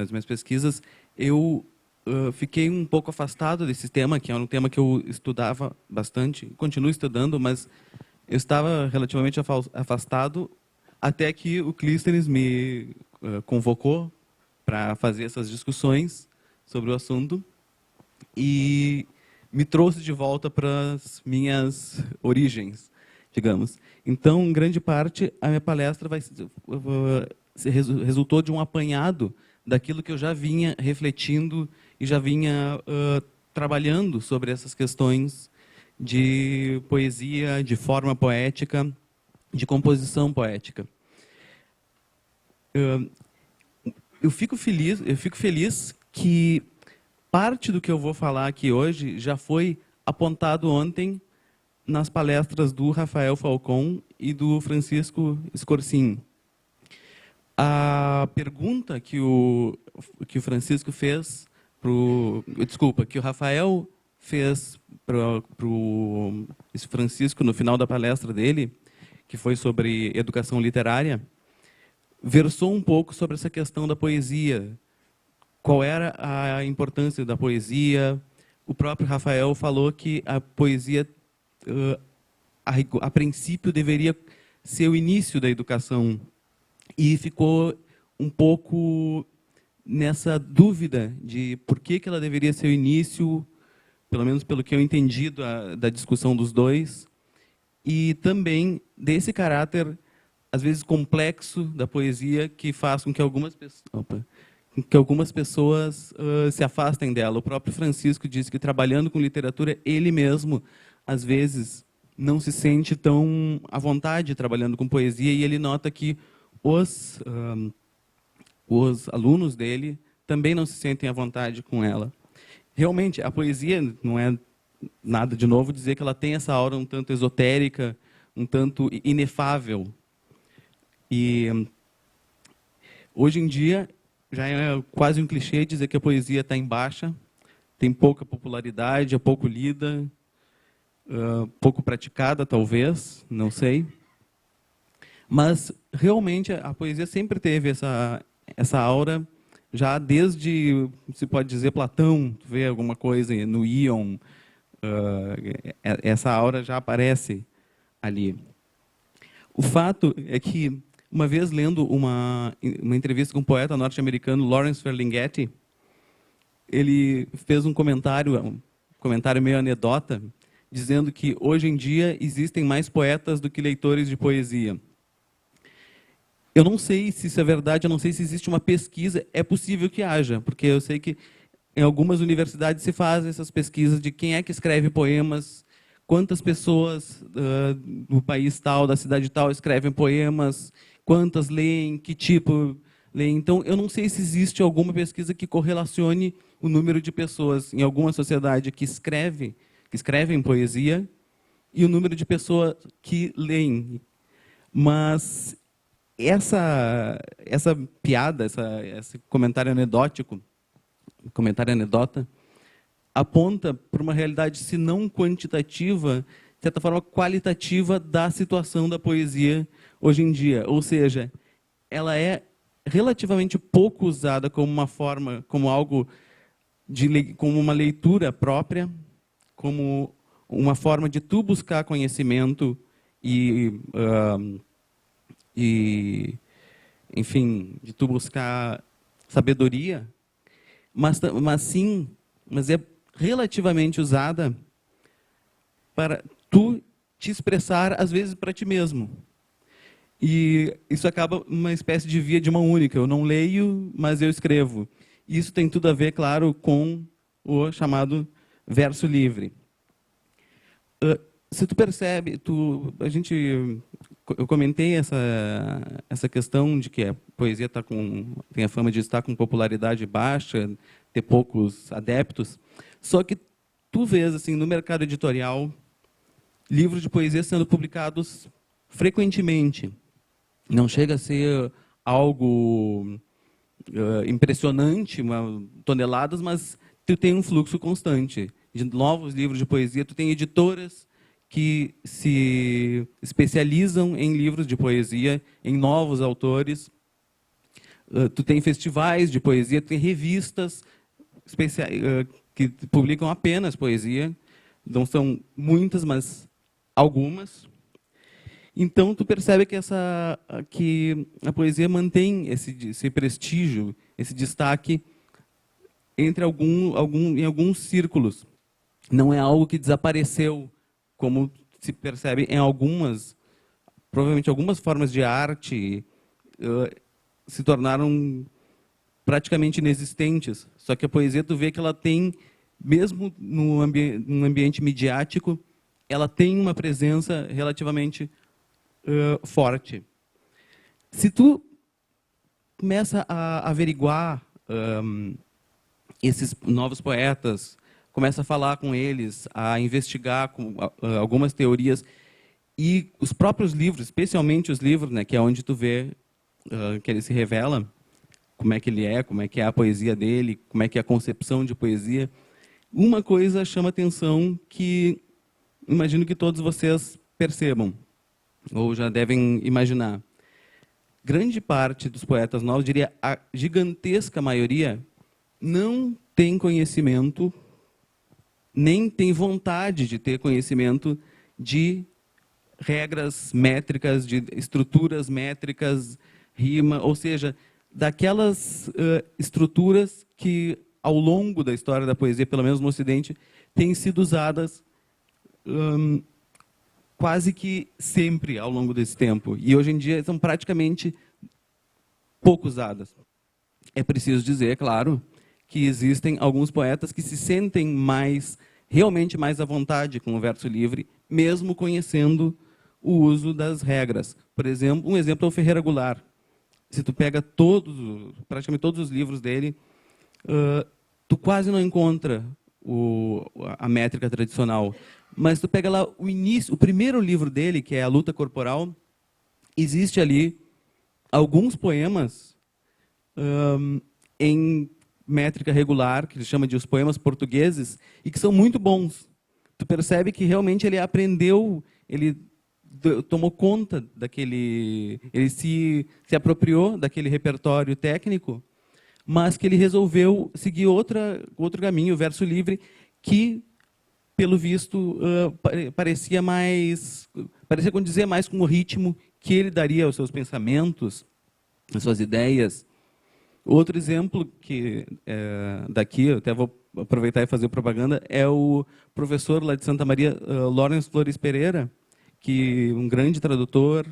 nas minhas pesquisas, eu fiquei um pouco afastado desse tema, que é um tema que eu estudava bastante, continuo estudando, mas eu estava relativamente afastado até que o Clístenes me convocou para fazer essas discussões sobre o assunto e me trouxe de volta para as minhas origens, digamos. Então, em grande parte, a minha palestra resultou de um apanhado daquilo que eu já vinha refletindo e já vinha trabalhando sobre essas questões de poesia, de forma poética, de composição poética. Eu fico feliz que parte do que eu vou falar aqui hoje já foi apontado ontem nas palestras do Rafael Falcon e do Francisco Scorsin. A pergunta que o Francisco fez que o Rafael fez para o Francisco no final da palestra dele, que foi sobre educação literária, versou um pouco sobre essa questão da poesia. Qual era a importância da poesia? O próprio Rafael falou que a poesia, a princípio, deveria ser o início da educação. E ficou um pouco nessa dúvida de por que ela deveria ser o início, pelo menos pelo que eu entendi da discussão dos dois, e também desse caráter, às vezes, complexo da poesia, que faz com que algumas pessoas se afastem dela. O próprio Francisco disse que, trabalhando com literatura, ele mesmo, às vezes, não se sente tão à vontade trabalhando com poesia, e ele nota que os alunos dele também não se sentem à vontade com ela. Realmente, a poesia não é nada de novo dizer que ela tem essa aura um tanto esotérica, um tanto inefável. E hoje em dia já é quase um clichê dizer que a poesia está em baixa, tem pouca popularidade, é pouco lida, pouco praticada, talvez, não sei. Mas, realmente, a poesia sempre teve essa aura, já desde, se pode dizer, Platão, tu vê alguma coisa no Íon, essa aura já aparece ali. O fato é que, uma vez lendo uma entrevista com o poeta norte-americano Lawrence Ferlinghetti, ele fez um comentário meio anedota, dizendo que, hoje em dia, existem mais poetas do que leitores de poesia. Eu não sei se isso é verdade, eu não sei se existe uma pesquisa. É possível que haja, porque eu sei que em algumas universidades se fazem essas pesquisas de quem é que escreve poemas, quantas pessoas do país tal, da cidade tal, escrevem poemas, quantas leem, que tipo leem. Então, eu não sei se existe alguma pesquisa que correlacione o número de pessoas em alguma sociedade que escrevem poesia e o número de pessoas que leem. Mas essa piada, esse comentário anedótico, anedota, aponta para uma realidade, se não quantitativa, de certa forma qualitativa, da situação da poesia hoje em dia. Ou seja, ela é relativamente pouco usada como uma forma, como algo como uma leitura própria, como uma forma de tu buscar conhecimento enfim, de tu buscar sabedoria, mas é relativamente usada para tu te expressar, às vezes, para ti mesmo. E isso acaba uma espécie de via de mão única. Eu não leio, mas eu escrevo. Isso tem tudo a ver, claro, com o chamado verso livre. Se tu percebe, eu comentei essa questão de que a poesia tem a fama de estar com popularidade baixa, ter poucos adeptos. Só que tu vês, assim, no mercado editorial, livros de poesia sendo publicados frequentemente. Não chega a ser algo impressionante, toneladas, mas tu tem um fluxo constante de novos livros de poesia. Tu tem editoras que se especializam em livros de poesia, em novos autores. Tu tem festivais de poesia, tu tem revistas que publicam apenas poesia. Não são muitas, mas algumas. Então, tu percebe que a poesia mantém esse prestígio, esse destaque entre em alguns círculos. Não é algo que desapareceu, como se percebe em provavelmente algumas formas de arte se tornaram praticamente inexistentes. Só que a poesia, tu vê que ela tem, mesmo num ambiente midiático, ela tem uma presença relativamente forte. Se tu começa a averiguar esses novos poetas, começa a falar com eles, a investigar algumas teorias, e os próprios livros, especialmente os livros, né, que é onde tu vê que ele se revela, como é que é a poesia dele, como é que é a concepção de poesia. Uma coisa chama atenção que imagino que todos vocês percebam, ou já devem imaginar. Grande parte dos poetas novos, diria a gigantesca maioria, não tem conhecimento, nem tem vontade de ter conhecimento de regras métricas, de estruturas métricas, rima, ou seja, daquelas estruturas que, ao longo da história da poesia, pelo menos no Ocidente, têm sido usadas quase que sempre ao longo desse tempo. E hoje em dia são praticamente pouco usadas. É preciso dizer, é claro, que existem alguns poetas que se sentem realmente mais à vontade com o verso livre, mesmo conhecendo o uso das regras. Por exemplo, um exemplo é o Ferreira Goulart. Se tu pega praticamente todos os livros dele, tu quase não encontra a métrica tradicional. Mas tu pega lá o primeiro livro dele, que é A Luta Corporal, existe ali alguns poemas em métrica regular, que ele chama de os poemas portugueses, e que são muito bons. Tu percebe que realmente ele aprendeu, ele tomou conta daquele, ele se apropriou daquele repertório técnico, mas que ele resolveu seguir outro caminho, o verso livre, que, pelo visto, parecia condizer mais com o ritmo que ele daria aos seus pensamentos, às suas ideias. Outro exemplo que daqui, eu até vou aproveitar e fazer propaganda, é o professor lá de Santa Maria, Lawrence Flores Pereira, que um grande tradutor,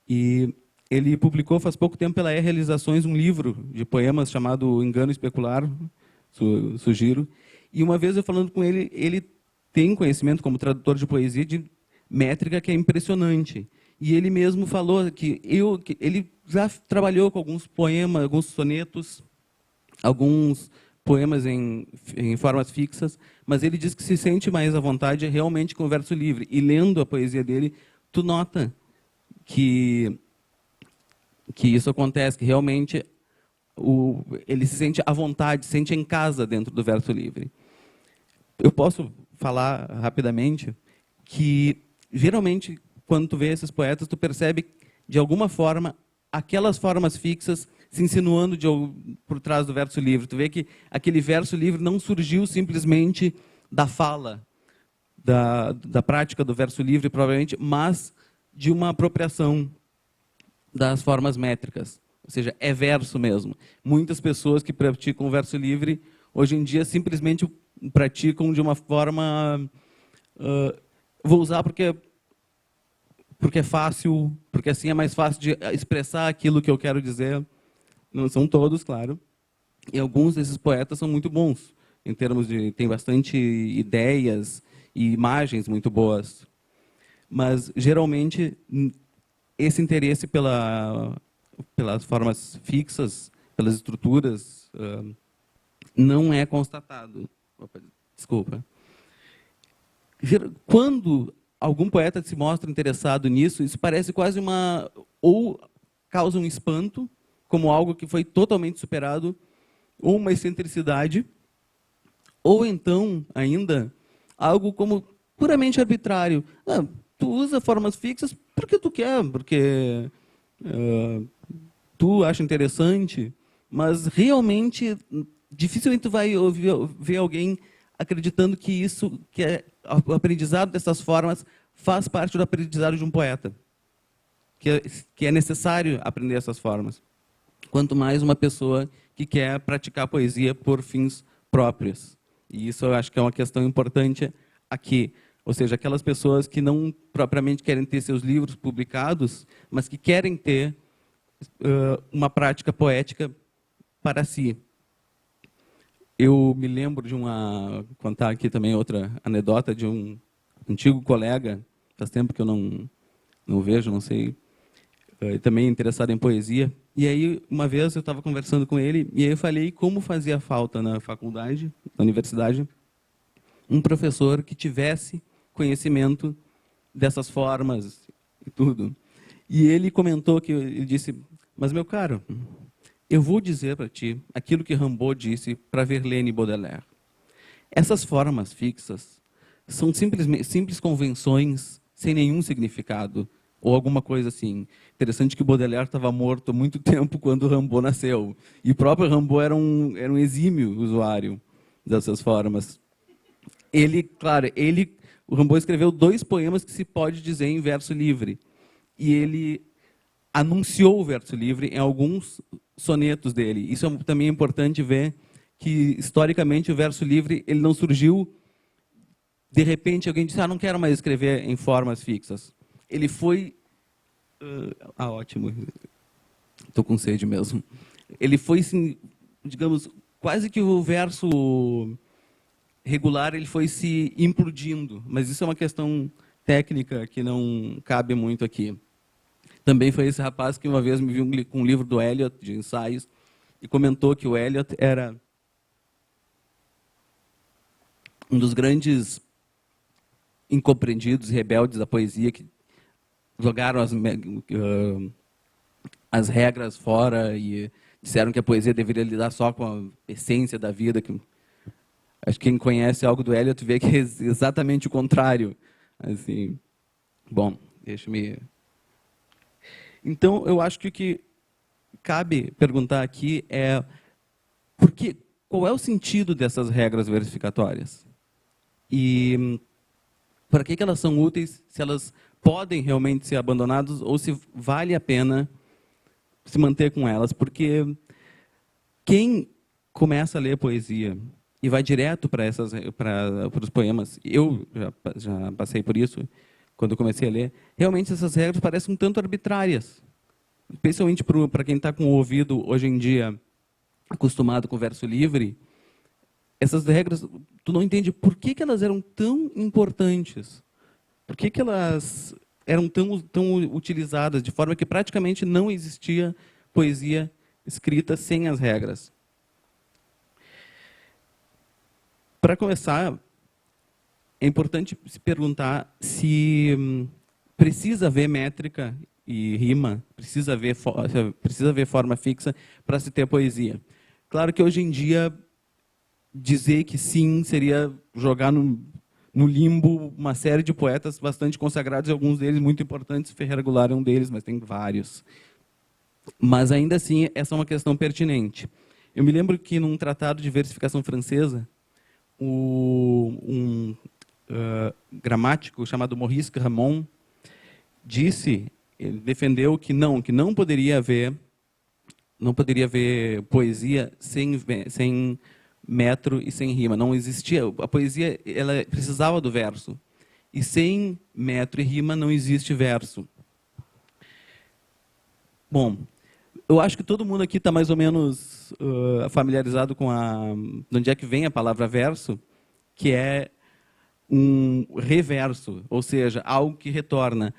e ele publicou faz pouco tempo pela Realizações um livro de poemas chamado Engano Especular, sugiro. E uma vez eu falando com ele, ele tem conhecimento como tradutor de poesia de métrica que é impressionante. E ele mesmo falou que ele já trabalhou com alguns poemas, alguns sonetos, alguns poemas em formas fixas, mas ele diz que se sente mais à vontade realmente com o verso livre. E lendo a poesia dele, tu nota que isso acontece, que realmente ele se sente à vontade, se sente em casa dentro do verso livre. Eu posso falar rapidamente que, geralmente, quando tu vê esses poetas, tu percebe, de alguma forma, aquelas formas fixas se insinuando por trás do verso livre. Tu vê que aquele verso livre não surgiu simplesmente da fala, da prática do verso livre, provavelmente, mas de uma apropriação das formas métricas. Ou seja, é verso mesmo. Muitas pessoas que praticam o verso livre, hoje em dia, simplesmente praticam de uma forma... vou usar porque é fácil, porque assim é mais fácil de expressar aquilo que eu quero dizer. Não são todos, claro. E alguns desses poetas são muito bons, em termos de... tem bastante ideias e imagens muito boas. Mas, geralmente, esse interesse pelas formas fixas, pelas estruturas, não é constatado. Opa, desculpa. Quando algum poeta se mostra interessado nisso, isso parece quase ou causa um espanto, como algo que foi totalmente superado, ou uma excentricidade, ou então, ainda, algo como puramente arbitrário. Tu usa formas fixas porque tu quer, porque tu acha interessante, mas realmente dificilmente tu vai ver alguém acreditando que isso, o aprendizado dessas formas faz parte do aprendizado de um poeta, que é necessário aprender essas formas. Quanto mais uma pessoa que quer praticar poesia por fins próprios. E isso eu acho que é uma questão importante aqui. Ou seja, aquelas pessoas que não propriamente querem ter seus livros publicados, mas que querem ter uma prática poética para si. Eu me lembro de contar aqui também outra anedota de um antigo colega, faz tempo que eu não vejo, não sei, também interessado em poesia. E aí, uma vez, eu estava conversando com ele, e aí eu falei como fazia falta na faculdade, na universidade, um professor que tivesse conhecimento dessas formas e tudo. E ele comentou ele disse, mas, meu caro, eu vou dizer para ti aquilo que Rimbaud disse para Verlaine e Baudelaire. Essas formas fixas são simples convenções sem nenhum significado, ou alguma coisa assim. Interessante que Baudelaire estava morto há muito tempo quando Rimbaud nasceu. E o próprio Rimbaud era um exímio usuário dessas formas. O Rimbaud escreveu 2 poemas que se pode dizer em verso livre. E ele anunciou o verso livre em alguns sonetos dele. Isso também é importante ver que, historicamente, o verso livre ele não surgiu, de repente, alguém disse, não quero mais escrever em formas fixas. Ele foi... ótimo. Estou com sede mesmo. Ele foi, assim, digamos, quase que o verso regular ele foi se implodindo. Mas isso é uma questão técnica que não cabe muito aqui. Também foi esse rapaz que uma vez me viu com um livro do Eliot, de ensaios, e comentou que o Eliot era um dos grandes incompreendidos, rebeldes da poesia, que jogaram as regras fora e disseram que a poesia deveria lidar só com a essência da vida. Acho que quem conhece algo do Eliot vê que é exatamente o contrário. Assim, bom, deixa-me... Então, eu acho que o que cabe perguntar aqui é qual é o sentido dessas regras versificatórias? E para que elas são úteis, se elas podem realmente ser abandonadas ou se vale a pena se manter com elas? Porque quem começa a ler poesia e vai direto para os poemas, eu já passei por isso, quando eu comecei a ler, realmente essas regras parecem um tanto arbitrárias. Especialmente para quem está com o ouvido, hoje em dia, acostumado com o verso livre, essas regras, tu não entende por que elas eram tão importantes. Por que elas eram tão utilizadas, de forma que praticamente não existia poesia escrita sem as regras. Para começar, é importante se perguntar se precisa haver métrica e rima, precisa haver forma fixa para se ter poesia. Claro que hoje em dia dizer que sim seria jogar no limbo uma série de poetas bastante consagrados, e alguns deles muito importantes. Ferreira Goulart é um deles, mas tem vários. Mas ainda assim, essa é uma questão pertinente. Eu me lembro que num tratado de versificação francesa, um gramático chamado Maurice Gramont ele defendeu que não poderia haver poesia sem metro e sem rima. Não existia. A poesia ela precisava do verso. E sem metro e rima não existe verso. Bom, eu acho que todo mundo aqui está mais ou menos familiarizado com de onde é que vem a palavra verso, que é um reverso, ou seja, algo que retorna.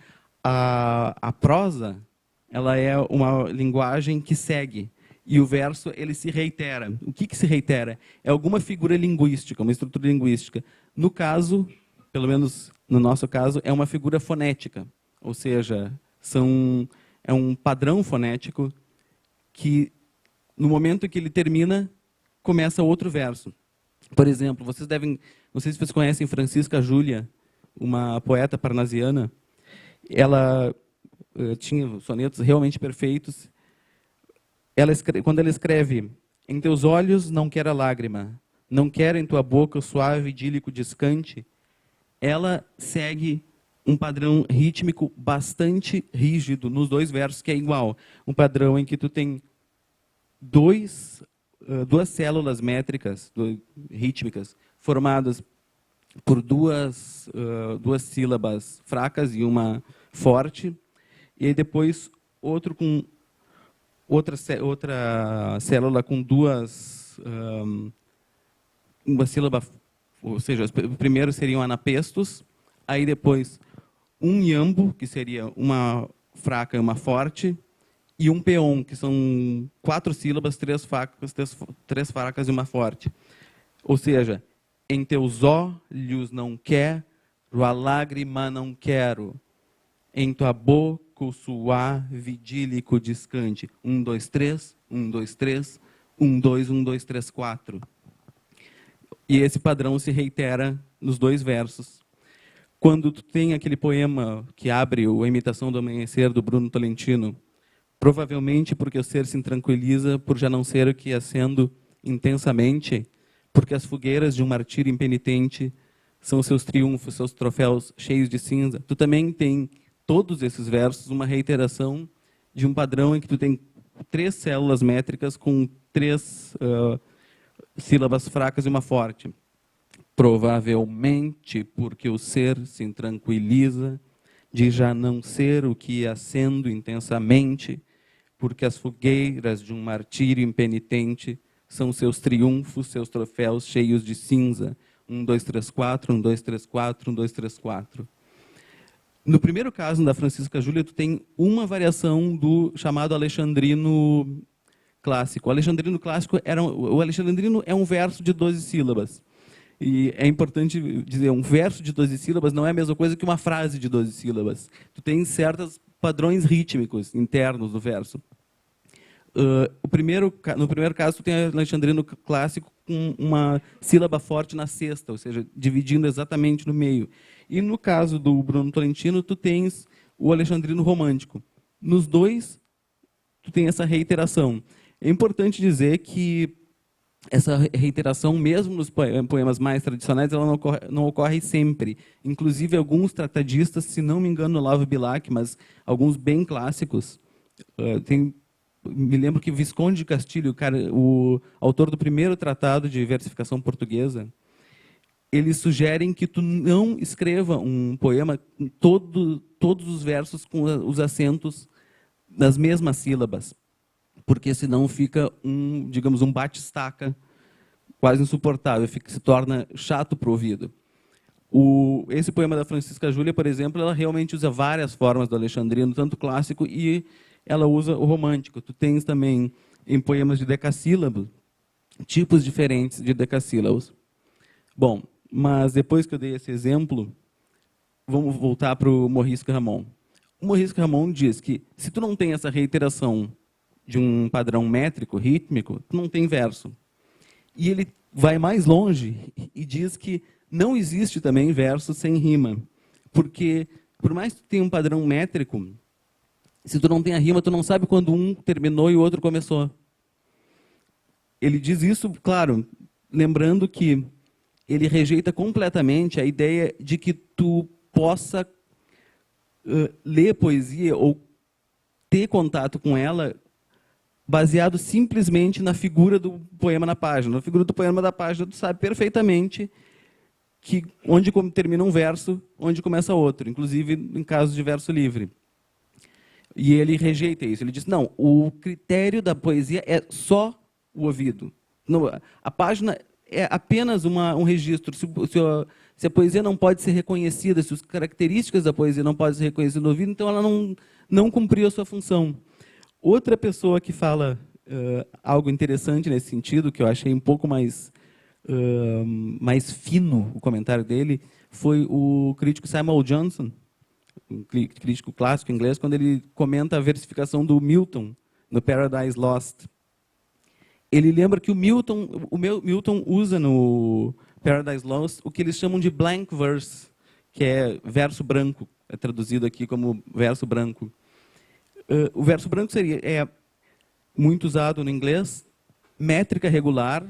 A prosa ela é uma linguagem que segue, e o verso ele se reitera. O que se reitera? É alguma figura linguística, uma estrutura linguística. No caso, pelo menos no nosso caso, é uma figura fonética, ou seja, é um padrão fonético que, no momento que ele termina, começa outro verso. Por exemplo, não sei se vocês conhecem Francisca Júlia, uma poeta parnasiana. Ela tinha sonetos realmente perfeitos, Quando ela escreve: em teus olhos não quero a lágrima, não quero em tua boca o suave idílico descante, ela segue um padrão rítmico bastante rígido nos dois versos, que é igual. Um padrão em que tu tem duas células métricas, rítmicas, formadas por duas sílabas fracas e uma forte, e aí depois outro com outra célula com uma sílaba, ou seja, os primeiros seriam anapestos, aí depois um iambo, que seria uma fraca e uma forte, e um peon, que são 4 sílabas, 3 fracas e uma forte. Ou seja, em teus olhos não quero a lágrima não quero, em tua boca o suave idílico descante. 1, 2, 3, 1, 2, 3, 1, 2, 1, 2, 3, 4. E esse padrão se reitera nos dois versos. Quando tu tem aquele poema que abre a Imitação do Amanhecer, do Bruno Tolentino, provavelmente porque o ser se intranquiliza por já não ser o que ia sendo intensamente, porque as fogueiras de um martírio impenitente são seus triunfos, seus troféus cheios de cinza. Tu também tem, todos esses versos, uma reiteração de um padrão em que tu tem 3 células métricas com 3 sílabas fracas e uma forte. Provavelmente porque o ser se intranquiliza de já não ser o que ia sendo intensamente, porque as fogueiras de um martírio impenitente são seus triunfos, seus troféus cheios de cinza. 1, 2, 3, 4, 1, 2, 3, 4, 1, 2, 3, 4. No primeiro caso, da Francisca Júlia, tu tem uma variação do chamado alexandrino clássico. O alexandrino clássico o alexandrino é um verso de 12 sílabas. E é importante dizer, um verso de 12 sílabas não é a mesma coisa que uma frase de 12 sílabas. Tu tem certos padrões rítmicos internos do verso. No primeiro caso, tu tem o alexandrino clássico com uma sílaba forte na sexta, ou seja, dividindo exatamente no meio. E no caso do Bruno Tolentino, tu tens o alexandrino romântico. Nos dois, tu tem essa reiteração. É importante dizer que essa reiteração, mesmo nos poemas mais tradicionais, ela não ocorre sempre. Inclusive, alguns tratadistas, se não me engano, Olavo Bilac, mas alguns bem clássicos, me lembro que Visconde de Castilho, o autor do primeiro tratado de versificação portuguesa, eles sugerem que tu não escreva um poema com todos os versos com os acentos nas mesmas sílabas, porque senão fica digamos, um bate-estaca quase insuportável, se torna chato para o ouvido. Esse poema da Francisca Júlia, por exemplo, ela realmente usa várias formas do alexandrino, tanto clássico e ela usa o romântico. Tu tens também, em poemas de decassílabos, tipos diferentes de decassílabos. Bom, mas depois que eu dei esse exemplo, vamos voltar para o Maurice Ramon. O Maurice Ramon diz que, se tu não tem essa reiteração de um padrão métrico, rítmico, tu não tem verso. E ele vai mais longe e diz que não existe também verso sem rima. Porque, por mais que tu tenha um padrão métrico, se tu não tem a rima, tu não sabe quando um terminou e o outro começou. Ele diz isso, claro, lembrando que ele rejeita completamente a ideia de que tu possa ler poesia ou ter contato com ela baseado simplesmente na figura do poema na página. Na figura do poema da página, tu sabe perfeitamente que onde termina um verso, onde começa outro, inclusive em casos de verso livre. E ele rejeita isso. Ele diz, não, o critério da poesia é só o ouvido. Não, a página é apenas um registro. Se a poesia não pode ser reconhecida, se as características da poesia não podem ser reconhecidas no ouvido, então ela não cumpriu a sua função. Outra pessoa que fala algo interessante nesse sentido, que eu achei um pouco mais fino o comentário dele, foi o crítico Samuel Johnson, um crítico clássico inglês, quando ele comenta a versificação do Milton no Paradise Lost. Ele lembra que o Milton usa no Paradise Lost o que eles chamam de blank verse, que é verso branco, é traduzido aqui como verso branco. O verso branco seria muito usado no inglês, métrica regular,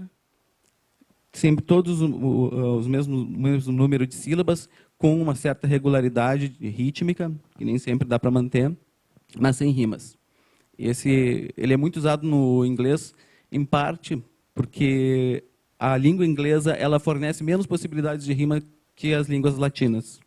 sempre todos os mesmo número de sílabas, com uma certa regularidade rítmica, que nem sempre dá para manter, mas sem rimas. Ele é muito usado no inglês, em parte porque a língua inglesa ela fornece menos possibilidades de rima que as línguas latinas.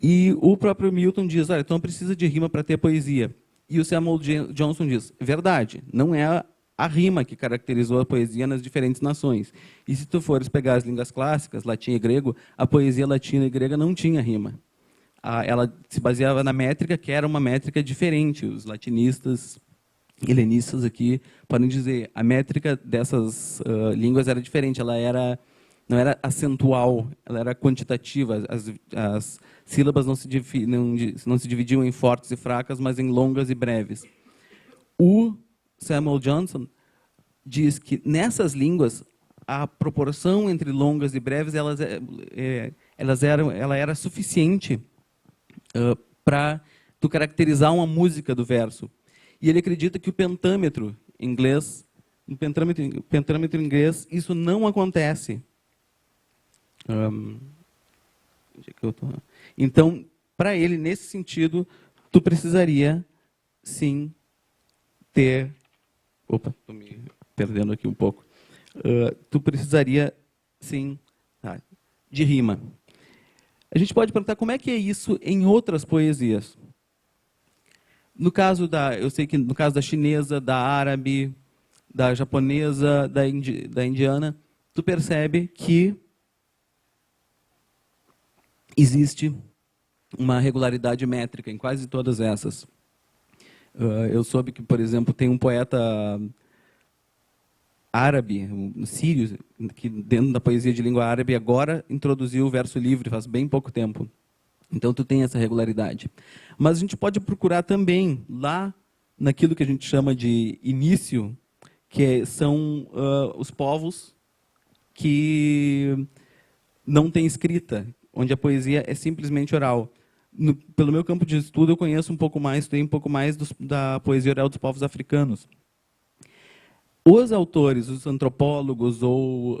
E o próprio Milton diz, olha, então precisa de rima para ter poesia. E o Samuel Johnson diz, verdade, não é a rima que caracterizou a poesia nas diferentes nações. E se tu fores pegar as línguas clássicas, latim e grego, a poesia latina e grega não tinha rima. Ela se baseava na métrica, que era uma métrica diferente. Os latinistas, helenistas aqui podem dizer, a métrica dessas línguas era diferente, ela não era acentual, ela era quantitativa. As sílabas não se dividiam em fortes e fracas, mas em longas e breves. O Samuel Johnson diz que nessas línguas a proporção entre longas e breves ela era suficiente para tu caracterizar uma música do verso. E ele acredita que o pentâmetro inglês, no pentâmetro inglês, isso não acontece. Onde é que eu tô? Então, para ele, nesse sentido, tu precisaria, sim, ter... Opa, estou me perdendo aqui um pouco. Tu precisaria, sim, de rima. A gente pode perguntar como é que é isso em outras poesias. No caso eu sei que no caso da chinesa, da árabe, da japonesa, da indiana, tu percebe que existe uma regularidade métrica em quase todas essas. Eu soube que, por exemplo, tem um poeta árabe, um sírio, que dentro da poesia de língua árabe agora introduziu o verso livre, faz bem pouco tempo. Então, tu tem essa regularidade. Mas a gente pode procurar também, lá naquilo que a gente chama de início, que são os povos que não têm escrita, onde a poesia é simplesmente oral. Pelo meu campo de estudo, eu conheço um pouco mais, tenho um pouco mais da poesia oral dos povos africanos. Os autores, os antropólogos ou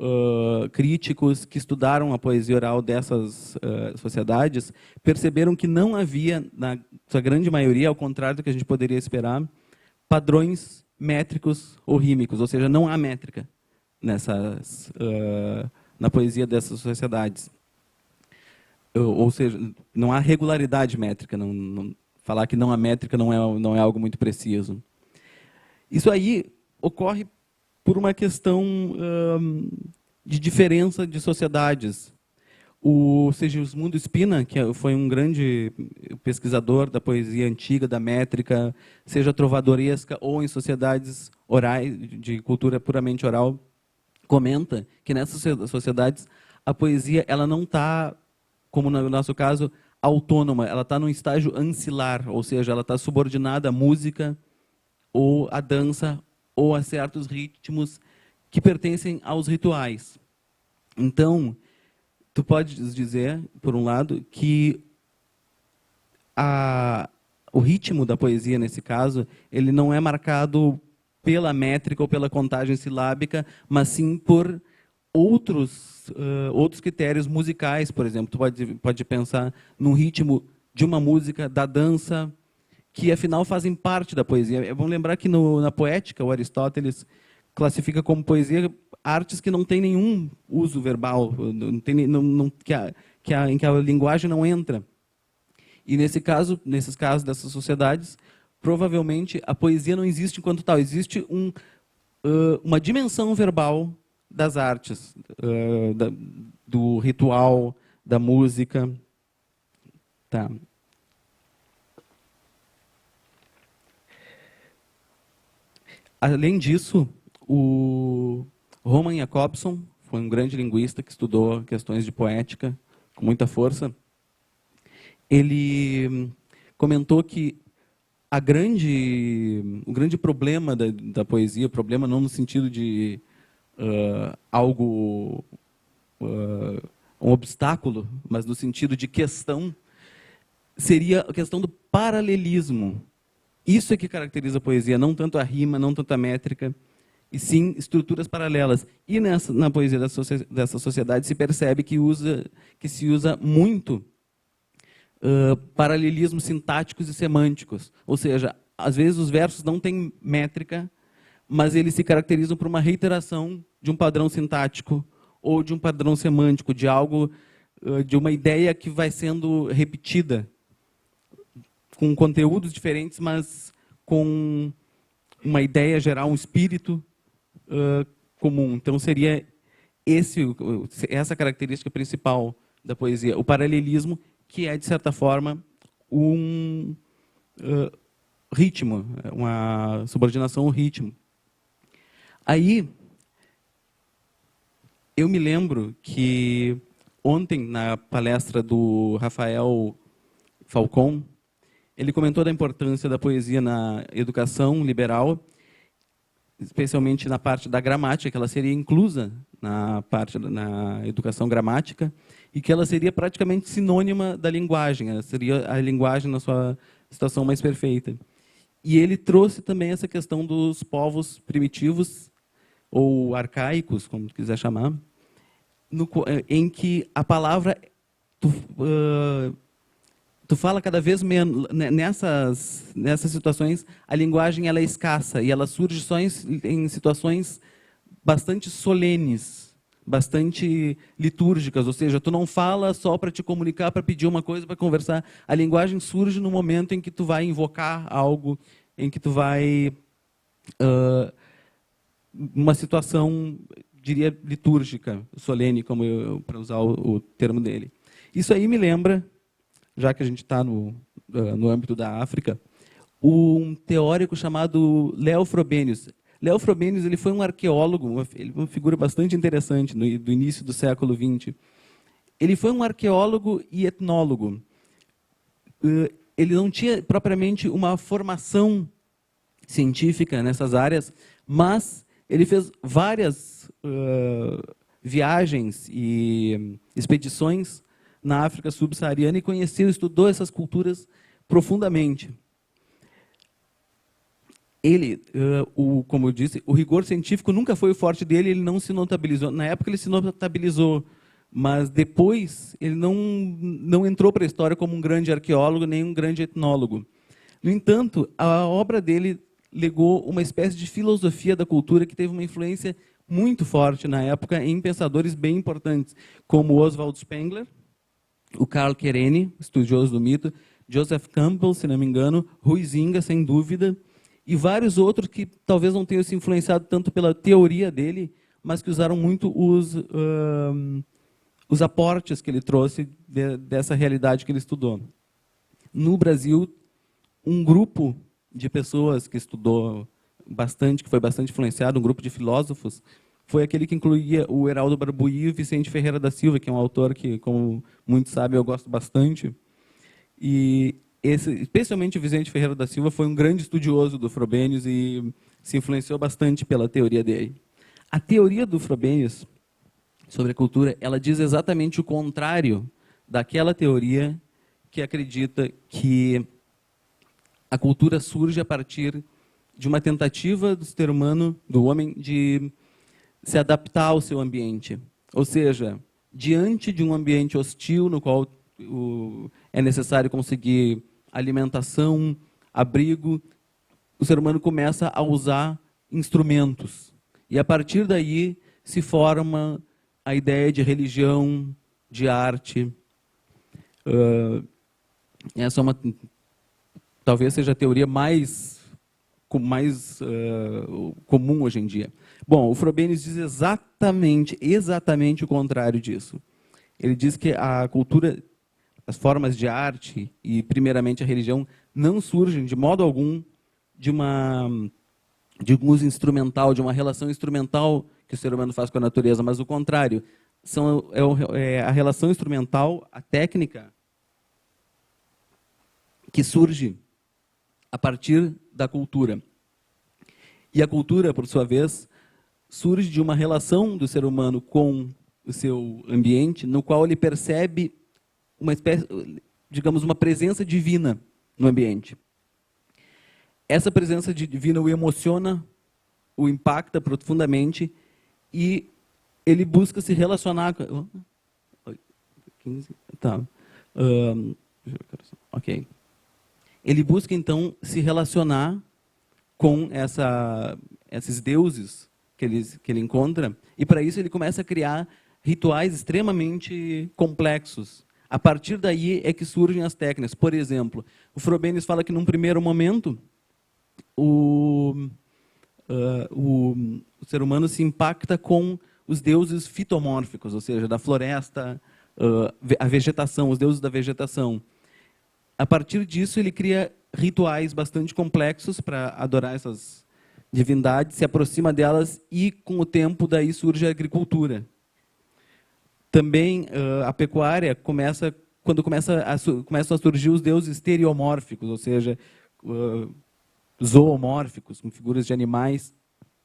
críticos que estudaram a poesia oral dessas sociedades, perceberam que não havia, na sua grande maioria, ao contrário do que a gente poderia esperar, padrões métricos ou rímicos, ou seja, não há métrica na poesia dessas sociedades. Ou seja, não há regularidade métrica. Falar que não há métrica não é algo muito preciso. Isso aí ocorre por uma questão de diferença de sociedades. O Segismundo Spina, que foi um grande pesquisador da poesia antiga, da métrica, seja trovadoresca ou em sociedades orais, de cultura puramente oral, comenta que nessas sociedades a poesia ela não está, como no nosso caso, autônoma, ela está num estágio ancilar, ou seja, ela está subordinada à música ou à dança ou a certos ritmos que pertencem aos rituais. Então, tu podes dizer, por um lado, que o ritmo da poesia, nesse caso, ele não é marcado pela métrica ou pela contagem silábica, mas sim por outros critérios musicais, por exemplo. Tu pode pensar num ritmo de uma música, da dança, que afinal fazem parte da poesia. É bom lembrar que na poética, o Aristóteles classifica como poesia artes que não têm nenhum uso verbal, em que a linguagem não entra. E nesses casos dessas sociedades, provavelmente a poesia não existe enquanto tal. Existe uma dimensão verbal das artes, do ritual, da música. Tá. Além disso, o Roman Jakobson foi um grande linguista que estudou questões de poética com muita força. Ele comentou que o grande problema da poesia, problema não no sentido de algo, um obstáculo, mas no sentido de questão, seria a questão do paralelismo. Isso é que caracteriza a poesia, não tanto a rima, não tanto a métrica, e sim estruturas paralelas. E na poesia dessa sociedade se percebe que se usa muito paralelismos sintáticos e semânticos. Ou seja, às vezes os versos não têm métrica, mas eles se caracterizam por uma reiteração de um padrão sintático ou de um padrão semântico, de algo, de uma ideia que vai sendo repetida, com conteúdos diferentes, mas com uma ideia geral, um espírito comum. Então, seria essa característica principal da poesia, o paralelismo, que é, de certa forma, um ritmo, uma subordinação ao ritmo. Aí, eu me lembro que ontem, na palestra do Rafael Falcon, ele comentou da importância da poesia na educação liberal, especialmente na parte da gramática, que ela seria inclusa na educação gramática, e que ela seria praticamente sinônima da linguagem, ela seria a linguagem na sua situação mais perfeita. E ele trouxe também essa questão dos povos primitivos, ou arcaicos, como quiser chamar, em que a palavra, tu fala cada vez menos, nessas situações, a linguagem ela é escassa, e ela surge só em situações bastante solenes, bastante litúrgicas, ou seja, tu não fala só para te comunicar, para pedir uma coisa, para conversar. A linguagem surge no momento em que tu vai invocar algo, em que tu vai uma situação, diria, litúrgica, solene, como para usar o termo dele. Isso aí me lembra, já que a gente está no âmbito da África, um teórico chamado Léo Frobenius. Léo Frobenius ele foi um arqueólogo, uma figura bastante interessante do início do século XX. Ele foi um arqueólogo e etnólogo. Ele não tinha propriamente uma formação científica nessas áreas, mas ele fez várias viagens e expedições na África subsaariana e conheceu, estudou essas culturas profundamente. Ele, como eu disse, o rigor científico nunca foi o forte dele, ele não se notabilizou. Na época ele se notabilizou, mas depois ele não entrou para a história como um grande arqueólogo, nem um grande etnólogo. No entanto, a obra dele legou uma espécie de filosofia da cultura que teve uma influência muito forte na época em pensadores bem importantes, como Oswald Spengler, o Karl Kereni, estudioso do mito, Joseph Campbell, se não me engano, Huizinga, sem dúvida, e vários outros que talvez não tenham se influenciado tanto pela teoria dele, mas que usaram muito os aportes que ele trouxe dessa realidade que ele estudou. No Brasil, um grupo de pessoas que estudou bastante, que foi bastante influenciado, um grupo de filósofos, foi aquele que incluía o Heraldo Barbuí e o Vicente Ferreira da Silva, que é um autor que, como muitos sabem, eu gosto bastante. E especialmente o Vicente Ferreira da Silva foi um grande estudioso do Frobenius e se influenciou bastante pela teoria dele. A teoria do Frobenius sobre a cultura, ela diz exatamente o contrário daquela teoria que acredita que a cultura surge a partir de uma tentativa do ser humano, do homem, de se adaptar ao seu ambiente. Ou seja, diante de um ambiente hostil no qual é necessário conseguir alimentação, abrigo, o ser humano começa a usar instrumentos. E a partir daí se forma a ideia de religião, de arte. Essa é talvez seja a teoria mais comum hoje em dia. Bom, o Frobenius diz exatamente o contrário disso. Ele diz que a cultura, as formas de arte e, primeiramente, a religião, não surgem, de modo algum, de um uso instrumental, de uma relação instrumental que o ser humano faz com a natureza, mas o contrário. É a relação instrumental, a técnica, que surge a partir da cultura. E a cultura, por sua vez, surge de uma relação do ser humano com o seu ambiente, no qual ele percebe uma espécie, digamos, uma presença divina no ambiente. essa presença divina o emociona, o impacta profundamente e ele busca se relacionar com... 15, tá. Ok. Ele busca, então, se relacionar com esses deuses que ele encontra, e para isso ele começa a criar rituais extremamente complexos. A partir daí é que surgem as técnicas. Por exemplo, o Frobenius fala que, num primeiro momento, o ser humano se impacta com os deuses fitomórficos, ou seja, da floresta, a vegetação, os deuses da vegetação. A partir disso, ele cria rituais bastante complexos para adorar essas divindades, se aproxima delas e, com o tempo, daí surge a agricultura. Também a pecuária começa quando começam a surgir os deuses estereomórficos, ou seja, zoomórficos, com figuras de animais,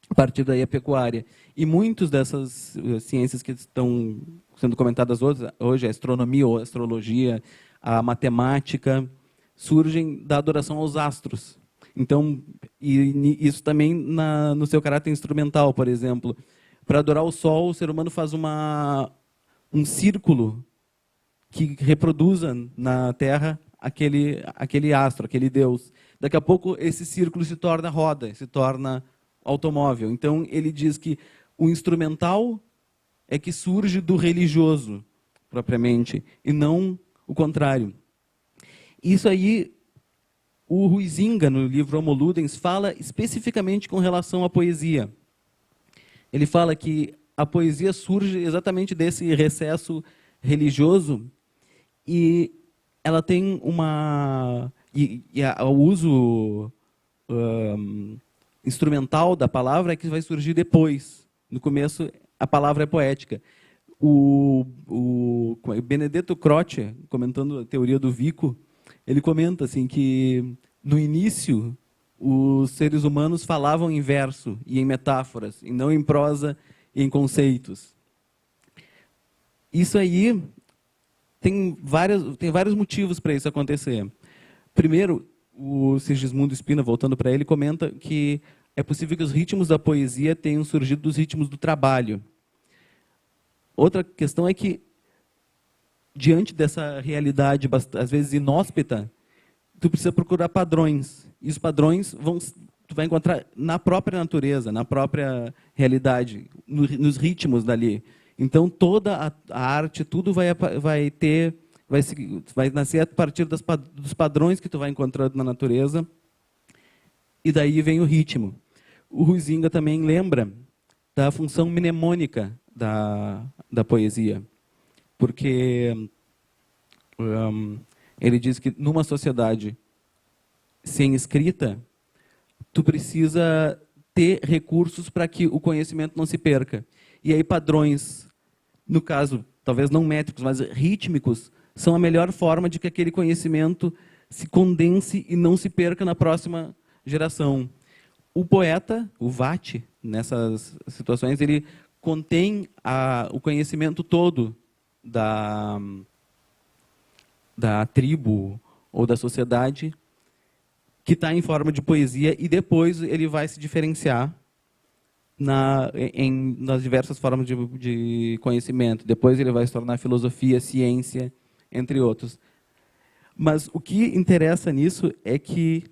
a partir daí a pecuária. E muitas dessas ciências que estão sendo comentadas hoje, a astronomia ou a astrologia, a matemática, surgem da adoração aos astros. Então, e isso também no seu caráter instrumental, por exemplo. Para adorar o Sol, o ser humano faz um círculo que reproduza na Terra aquele astro, aquele Deus. Daqui a pouco, esse círculo se torna roda, se torna automóvel. Então, ele diz que o instrumental é que surge do religioso, propriamente, e não o contrário. Isso aí, o Huizinga, no livro Homo Ludens, fala especificamente com relação à poesia. Ele fala que a poesia surge exatamente desse recesso religioso e ela tem o uso instrumental da palavra é que vai surgir depois. No começo, a palavra é poética. O Benedetto Croce, comentando a teoria do Vico, ele comenta assim, que, no início, os seres humanos falavam em verso e em metáforas, e não em prosa e em conceitos. Isso aí tem vários motivos para isso acontecer. Primeiro, o Sigismundo Spina, voltando para ele, comenta que é possível que os ritmos da poesia tenham surgido dos ritmos do trabalho. Outra questão é que, diante dessa realidade, às vezes inóspita, tu precisa procurar padrões. E os padrões tu vai encontrar na própria natureza, na própria realidade, nos ritmos dali. Então, toda a arte, tudo vai nascer a partir dos padrões que tu vai encontrando na natureza, e daí vem o ritmo. O Huizinga também lembra da função mnemônica da poesia, porque ele diz que, numa sociedade sem escrita, tu precisa ter recursos para que o conhecimento não se perca. E aí padrões, no caso, talvez não métricos, mas rítmicos, são a melhor forma de que aquele conhecimento se condense e não se perca na próxima geração. O poeta, o Vati, nessas situações, ele contém o conhecimento todo da tribo ou da sociedade, que está em forma de poesia, e depois ele vai se diferenciar nas diversas formas de conhecimento. Depois ele vai se tornar filosofia, ciência, entre outros. Mas o que interessa nisso é que,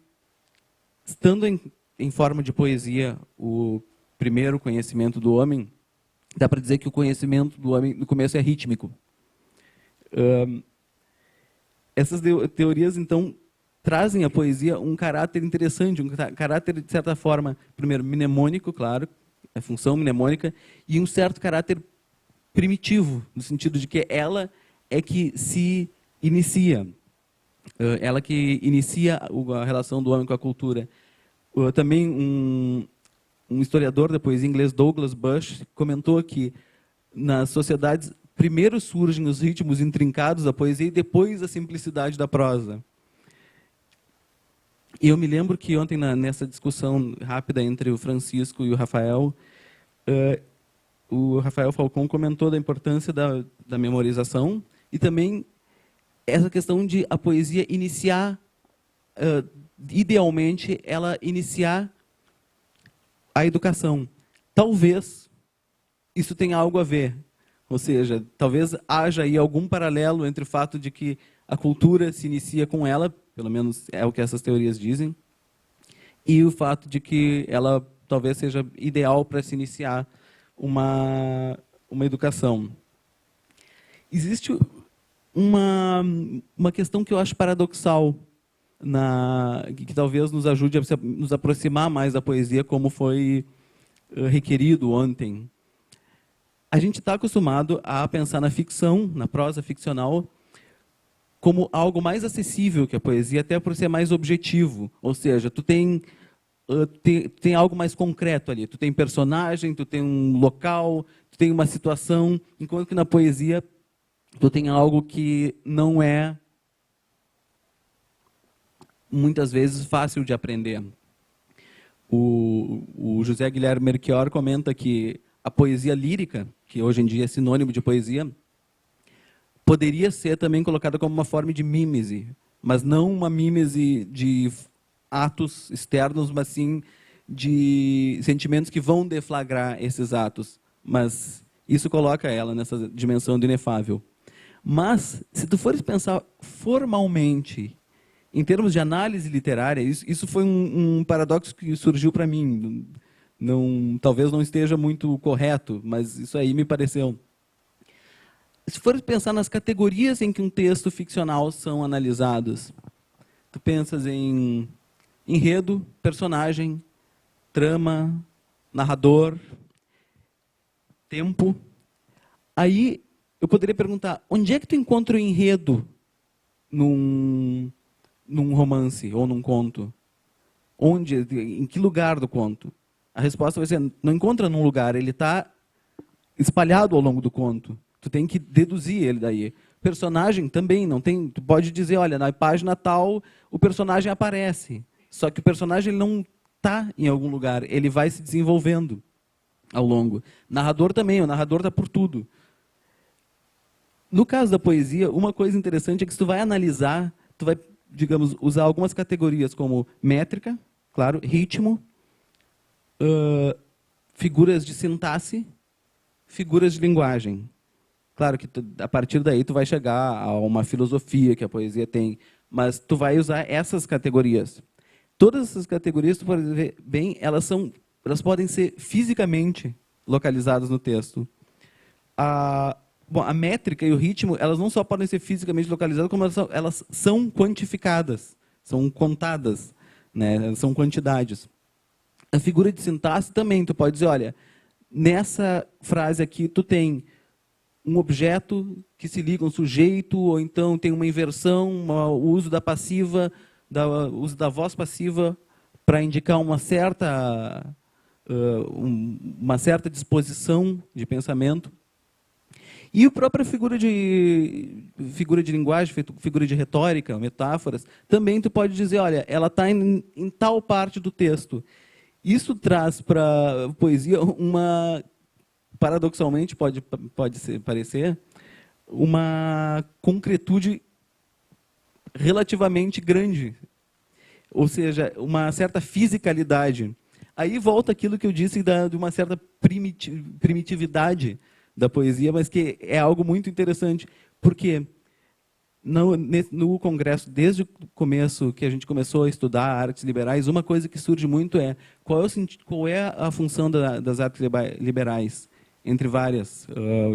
estando em forma de poesia o primeiro conhecimento do homem, dá para dizer que o conhecimento do homem, no começo, é rítmico. Essas teorias, então, trazem à poesia um caráter interessante, um caráter, de certa forma, primeiro, mnemônico, claro, a função mnemônica, e um certo caráter primitivo, no sentido de que ela é que se inicia, ela que inicia a relação do homem com a cultura. Também um historiador da poesia inglês, Douglas Bush, comentou que nas sociedades primeiro surgem os ritmos intrincados da poesia e depois a simplicidade da prosa. E eu me lembro que ontem, nessa discussão rápida entre o Francisco e o Rafael Falcon comentou da importância da memorização e também essa questão de a poesia iniciar idealmente, ela iniciar a educação. Talvez isso tenha algo a ver. Ou seja, talvez haja aí algum paralelo entre o fato de que a cultura se inicia com ela, pelo menos é o que essas teorias dizem, e o fato de que ela talvez seja ideal para se iniciar uma educação. Existe uma questão que eu acho paradoxal, que talvez nos ajude a nos aproximar mais da poesia, como foi requerido ontem. A gente está acostumado a pensar na ficção, na prosa ficcional, como algo mais acessível que a poesia, até por ser mais objetivo. Ou seja, tu tem algo mais concreto ali. Tu tem personagem, tu tem um local, tu tem uma situação, enquanto que na poesia tu tem algo que não é, muitas vezes, fácil de aprender. O José Guilherme Melchior comenta que a poesia lírica, que hoje em dia é sinônimo de poesia, poderia ser também colocada como uma forma de mímese, mas não uma mímese de atos externos, mas sim de sentimentos que vão deflagrar esses atos. Mas isso coloca ela nessa dimensão do inefável. Mas, se tu fores pensar formalmente, em termos de análise literária, isso foi um paradoxo que surgiu para mim. Talvez não esteja muito correto, mas isso aí me pareceu. Se for pensar nas categorias em que um texto ficcional são analisados, tu pensas em enredo, personagem, trama, narrador, tempo. Aí eu poderia perguntar, onde é que tu encontra o enredo num romance ou num conto? Em que lugar do conto? A resposta vai ser, não encontra num lugar, ele está espalhado ao longo do conto. Tu tem que deduzir ele daí. Personagem também, não tem. Tu pode dizer, olha, na página tal, o personagem aparece. Só que o personagem não está em algum lugar, ele vai se desenvolvendo ao longo. Narrador também, o narrador está por tudo. No caso da poesia, uma coisa interessante é que se tu vai analisar, tu vai, digamos, usar algumas categorias como métrica, claro, ritmo, figuras de sintaxe, figuras de linguagem. Claro que a partir daí tu vai chegar a uma filosofia que a poesia tem, mas tu vai usar essas categorias. Todas essas categorias, tu pode ver bem, elas podem ser fisicamente localizadas no texto. A métrica e o ritmo, elas não só podem ser fisicamente localizadas, como elas são quantificadas, são contadas, né? São quantidades. A figura de sintaxe também, tu pode dizer, olha, nessa frase aqui tu tem um objeto que se liga a um sujeito, ou então tem uma inversão, o uso da passiva, uso da voz passiva para indicar uma certa disposição de pensamento. E a própria figura de linguagem, figura de retórica, metáforas, também tu pode dizer, olha, ela está em tal parte do texto. Isso traz para a poesia paradoxalmente, pode parecer, uma concretude relativamente grande. Ou seja, uma certa fisicalidade. Aí volta aquilo que eu disse de uma certa primitividade da poesia, mas que é algo muito interessante, porque no Congresso, desde o começo que a gente começou a estudar artes liberais, uma coisa que surge muito é qual é a função das artes liberais, entre várias,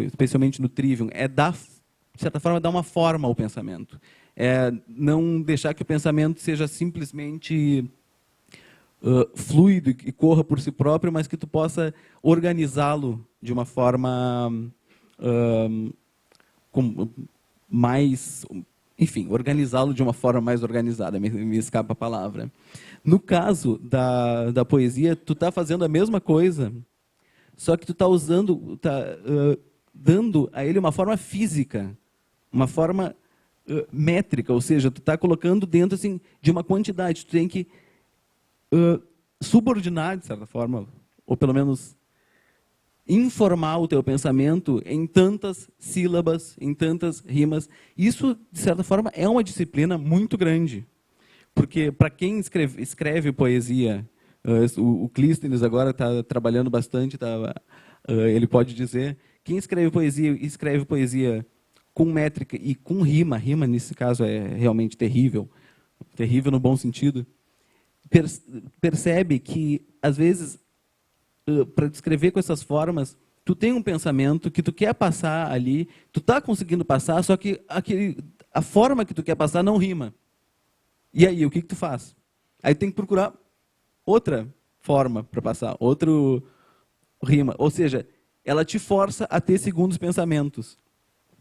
especialmente no Trivium, é dar, de certa forma, dar uma forma ao pensamento. É não deixar que o pensamento seja simplesmente fluido e corra por si próprio, mas que tu possa organizá-lo de uma forma organizá-lo de uma forma mais organizada, me escapa a palavra. No caso da poesia, tu está fazendo a mesma coisa, só que tu está dando a ele uma forma física, uma forma métrica, ou seja, tu está colocando dentro assim, de uma quantidade, tu tem que subordinar, de certa forma, ou pelo menos informar o teu pensamento em tantas sílabas, em tantas rimas. Isso, de certa forma, é uma disciplina muito grande, Porque para quem escreve poesia, o Clístenes agora está trabalhando bastante, ele pode dizer, quem escreve poesia com métrica e com rima nesse caso é realmente terrível, terrível no bom sentido, percebe que, às vezes, para descrever com essas formas, tu tem um pensamento que tu quer passar ali, tu está conseguindo passar, só que a forma que tu quer passar não rima. E aí, o que tu faz? Aí tem que procurar outra forma para passar, outro rima. Ou seja, ela te força a ter segundos pensamentos.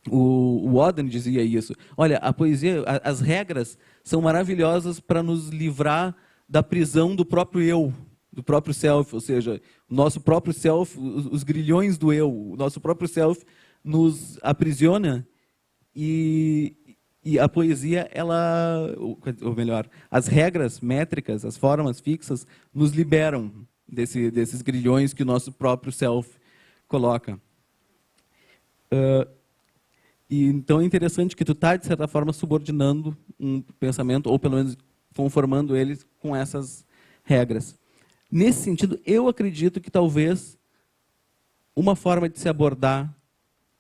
O Oden dizia isso. Olha, a poesia, as regras são maravilhosas para nos livrar da prisão do próprio eu, do próprio self, ou seja, o nosso próprio self, os grilhões do eu, o nosso próprio self nos aprisiona e a poesia, ou melhor, as regras métricas, as formas fixas, nos liberam desses grilhões que o nosso próprio self coloca. E então é interessante que tu está, de certa forma, subordinando um pensamento, ou pelo menos conformando ele com essas regras. Nesse sentido, eu acredito que talvez uma forma de se abordar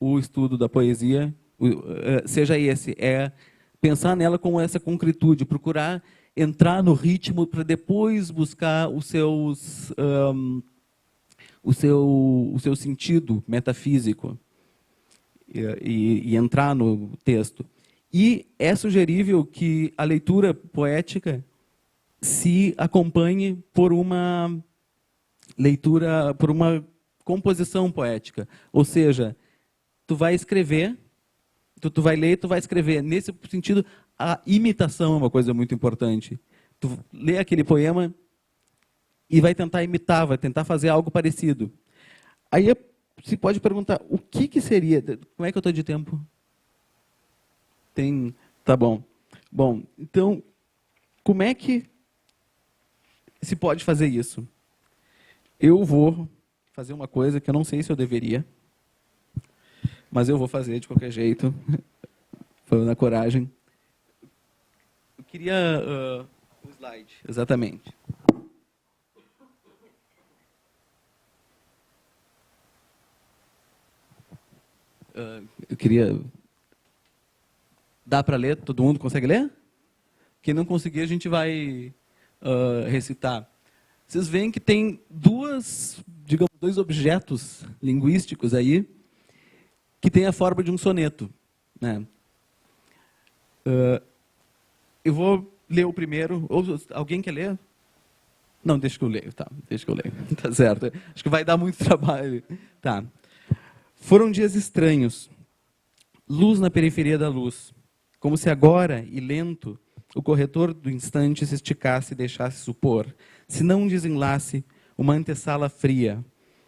o estudo da poesia seja pensar nela com essa concretude, procurar entrar no ritmo para depois buscar o seu sentido metafísico e entrar no texto. E é sugerível que a leitura poética se acompanhe por uma leitura, por uma composição poética. Ou seja, tu vai escrever, tu vai ler, tu vai escrever. Nesse sentido, a imitação é uma coisa muito importante. Tu lê aquele poema e vai tentar imitar, vai tentar fazer algo parecido. Aí se pode perguntar, o que seria... Como é que eu estou de tempo? Tá bom. Bom, então, como é que se pode fazer isso? Eu vou fazer uma coisa que eu não sei se eu deveria, mas eu vou fazer de qualquer jeito, falando na coragem. Eu queria um slide, exatamente. Eu queria... Dá para ler? Todo mundo consegue ler? Quem não conseguir, a gente vai recitar. Vocês veem que tem dois objetos linguísticos aí que têm a forma de um soneto, né? Eu vou ler o primeiro. Ou alguém quer ler? Não, deixa que eu leio. Tá, deixa que eu leio. Tá certo. Acho que vai dar muito trabalho. Tá. Foram dias estranhos. Luz na periferia da luz. Como se agora, e lento, o corretor do instante se esticasse e deixasse supor, se não desenlace, uma antessala fria,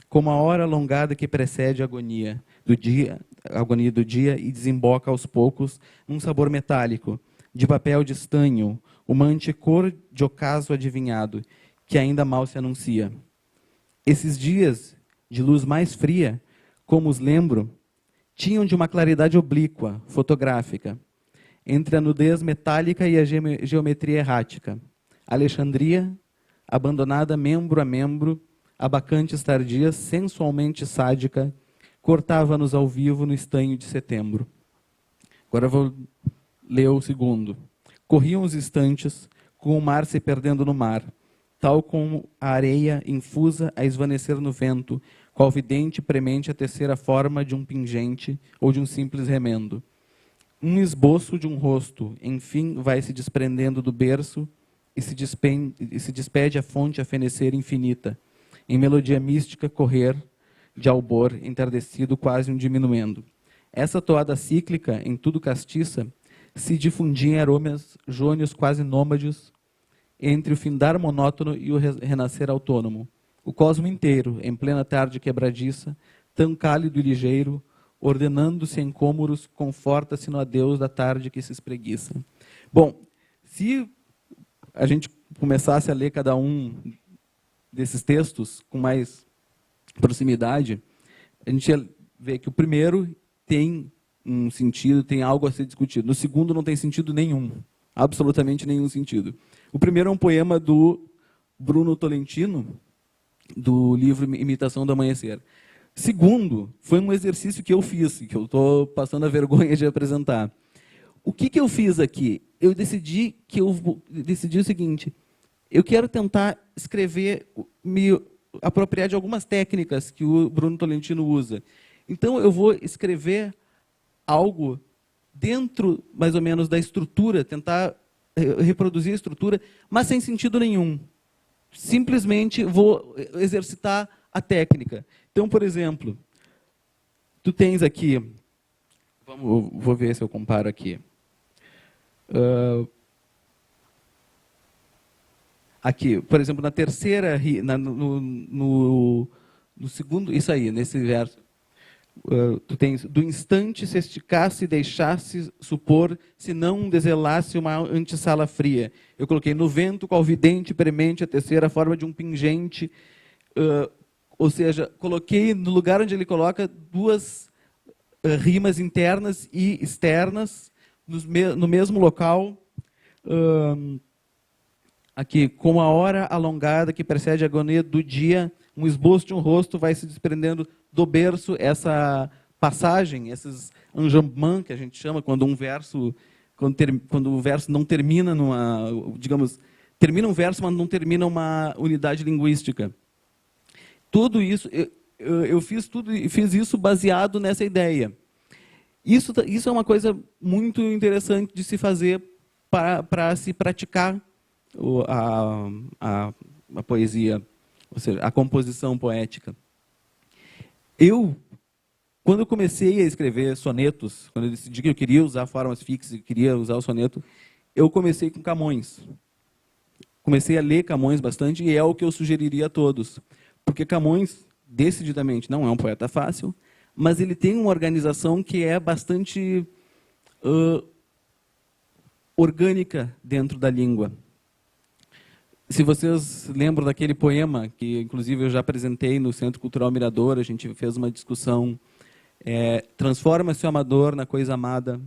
como a hora alongada que precede a agonia do dia e desemboca aos poucos num sabor metálico, de papel de estanho, uma anticor de ocaso adivinhado, que ainda mal se anuncia. Esses dias de luz mais fria, como os lembro, tinham de uma claridade oblíqua, fotográfica, entre a nudez metálica e a geometria errática. Alexandria, abandonada membro a membro, a bacantes tardias, sensualmente sádica, cortava-nos ao vivo no estanho de setembro. Agora eu vou ler o segundo. Corriam os instantes, com o mar se perdendo no mar, tal como a areia infusa a esvanecer no vento, qual vidente premente a tecer a forma de um pingente ou de um simples remendo. Um esboço de um rosto, enfim, vai se desprendendo do berço e se despede a fonte a fenecer infinita, em melodia mística correr de albor entardecido quase um diminuendo. Essa toada cíclica, em tudo castiça, se difundia em aromas jônios quase nômades entre o findar monótono e o renascer autônomo. O cosmo inteiro, em plena tarde quebradiça, tão cálido e ligeiro, ordenando-se em cômoros, conforta-se no adeus da tarde que se espreguiça. Bom, se a gente começasse a ler cada um desses textos com mais proximidade, a gente ia ver que o primeiro tem um sentido, tem algo a ser discutido. No segundo não tem sentido nenhum. absolutamente nenhum sentido. O primeiro é um poema do Bruno Tolentino, do livro Imitação do Amanhecer. Segundo, foi um exercício que eu fiz, que eu estou passando a vergonha de apresentar. O que eu fiz aqui? Eu decidi o seguinte: eu quero tentar escrever, me apropriar de algumas técnicas que o Bruno Tolentino usa. Então, eu vou escrever algo dentro, mais ou menos, da estrutura, tentar reproduzir a estrutura, mas sem sentido nenhum. Simplesmente vou exercitar a técnica. Então, por exemplo, tu tens aqui, vou ver se eu comparo aqui. Aqui, por exemplo, na terceira, no segundo, isso aí, nesse verso, tu tens: do instante se esticasse e deixasse supor, se não deselasse uma antessala fria. Eu coloquei: no vento, qual vidente premente, a terceira forma de um pingente. Ou seja, coloquei no lugar onde ele coloca duas rimas internas e externas, no mesmo local. Aqui, com a hora alongada que precede a agonia do dia, um esboço de um rosto vai se desprendendo do berço. Essa passagem, esses enjambments que a gente chama, quando um verso, quando o verso não termina numa, digamos, termina um verso, mas não termina uma unidade linguística. Tudo isso, eu fiz isso baseado nessa ideia. Isso é uma coisa muito interessante de se fazer para se praticar a poesia, ou seja, a composição poética. Quando eu comecei a escrever sonetos, quando eu decidi que eu queria usar formas fixas e queria usar o soneto, eu comecei com Camões. Comecei a ler Camões bastante, e é o que eu sugeriria a todos. Porque Camões, decididamente, não é um poeta fácil, mas ele tem uma organização que é bastante orgânica dentro da língua. Se vocês lembram daquele poema, que inclusive eu já apresentei no Centro Cultural Mirador, a gente fez uma discussão, transforma-se o amador na coisa amada,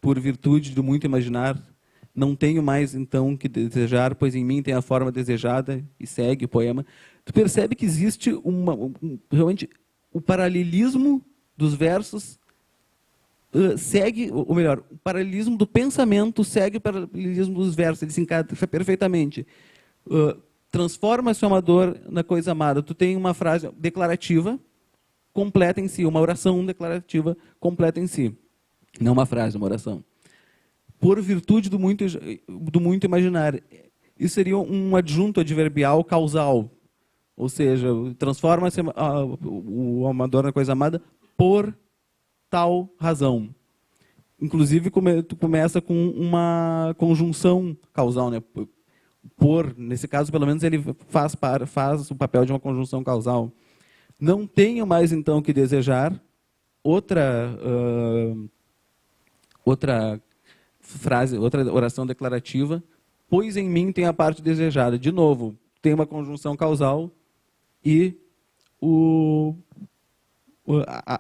por virtude do muito imaginar, não tenho mais então que desejar, pois em mim tem a forma desejada, e segue o poema. Tu percebe que existe realmente o paralelismo dos versos segue, ou melhor, o paralelismo do pensamento segue o paralelismo dos versos, ele se encaixa perfeitamente. Transforma-se o amador na coisa amada. Tu tem uma frase declarativa completa em si, uma oração declarativa completa em si. Não uma frase, uma oração. Por virtude do muito imaginar. Isso seria um adjunto adverbial causal. Ou seja, transforma-se o amador na coisa amada por tal razão. Inclusive, tu começa com uma conjunção causal, né? Por, nesse caso, pelo menos, ele faz o papel de uma conjunção causal. Não tenho mais, então, que desejar. Outra frase, outra oração declarativa. Pois em mim tem a parte desejada. De novo, tem uma conjunção causal e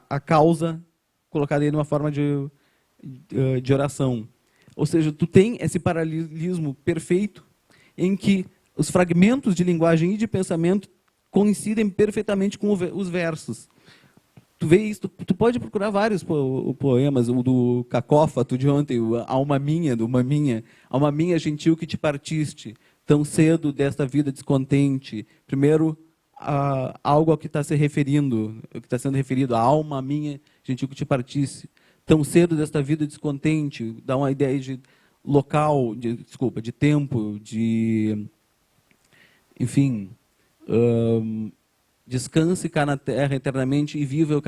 a causa colocada aí numa forma de oração. Ou seja, tu tem esse paralelismo perfeito em que os fragmentos de linguagem e de pensamento coincidem perfeitamente com os versos. Tu vê isso, tu pode procurar vários poemas, o do Cacófato de ontem, Alma Minha, do Maminha, Alma Minha gentil que te partiste, tão cedo desta vida descontente. Primeiro, algo ao que está se referindo, o que está sendo referido, a alma minha gentil que te partiste, tão cedo desta vida descontente, dá uma ideia de local, de tempo, enfim, descanse cá na terra eternamente e viva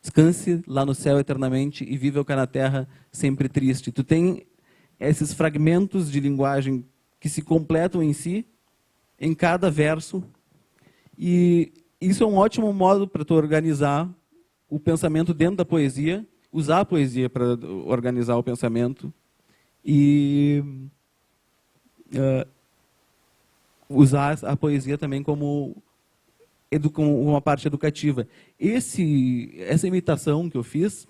descanse lá no céu eternamente e viva cá na terra sempre triste. Tu tem esses fragmentos de linguagem que se completam em si, em cada verso, e isso é um ótimo modo para tu organizar o pensamento dentro da poesia, usar a poesia para organizar o pensamento e usar a poesia também como uma parte educativa. Essa imitação que eu fiz,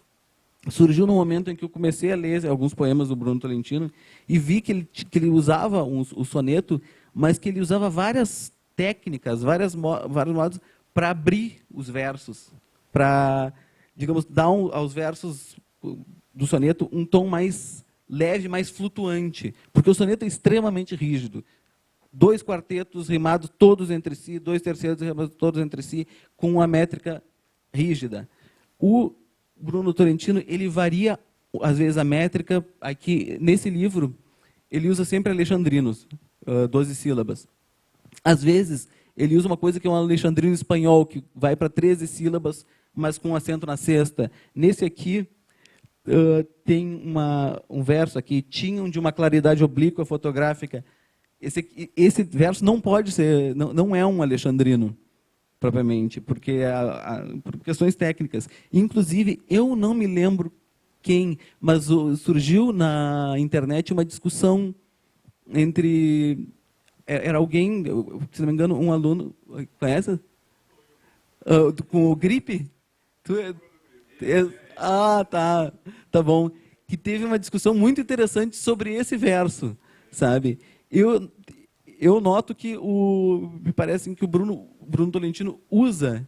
surgiu no momento em que eu comecei a ler alguns poemas do Bruno Tolentino e vi que ele usava o soneto, mas que ele usava várias técnicas, vários modos para abrir os versos, para, digamos, dar aos versos do soneto um tom mais leve, mais flutuante, porque o soneto é extremamente rígido. 2 quartetos rimados todos entre si, 2 terceiros rimados todos entre si, com uma métrica rígida. O Bruno Tolentino, ele varia, às vezes, a métrica. Aqui, nesse livro, ele usa sempre alexandrinos, 12 sílabas. Às vezes, ele usa uma coisa que é um alexandrino espanhol, que vai para 13 sílabas, mas com acento na sexta. Nesse aqui, tem um verso aqui, tinham de uma claridade oblíqua fotográfica. Esse verso não pode ser, não é um alexandrino, propriamente, porque por questões técnicas. Inclusive, eu não me lembro quem, mas surgiu na internet uma discussão entre... Era alguém, se não me engano, um aluno... Conhece? Com o Gripe? Tá bom. Que teve uma discussão muito interessante sobre esse verso, sabe? Eu noto que me parece que o Bruno Tolentino usa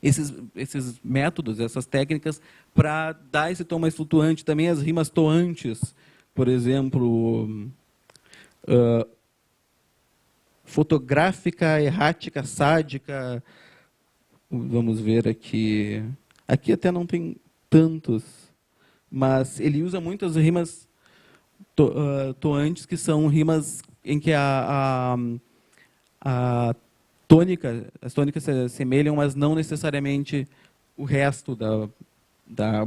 esses métodos, essas técnicas, para dar esse tom mais flutuante. Também as rimas toantes, por exemplo, fotográfica, errática, sádica. Vamos ver aqui. Aqui até não tem tantos, mas ele usa muitas rimas toantes, que são rimas em que as tônicas se assemelham, mas não necessariamente o resto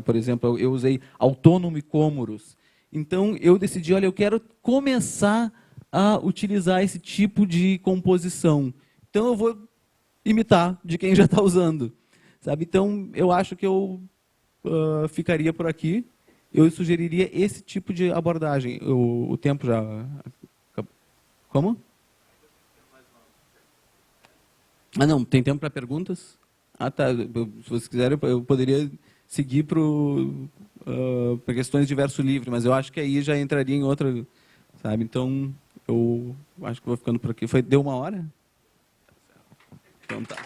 por exemplo, eu usei autônomo e cômoros. Então, eu decidi, olha, eu quero começar a utilizar esse tipo de composição. Então, eu vou imitar de quem já está usando, sabe? Então, eu acho que eu ficaria por aqui. Eu sugeriria esse tipo de abordagem. O tempo já... Como? Ah, não, tem tempo para perguntas? Ah, tá. Se vocês quiserem, eu poderia seguir para questões de verso livre, mas eu acho que aí já entraria em outra, sabe? Então, eu acho que vou ficando por aqui. Deu 1 hora? Então tá.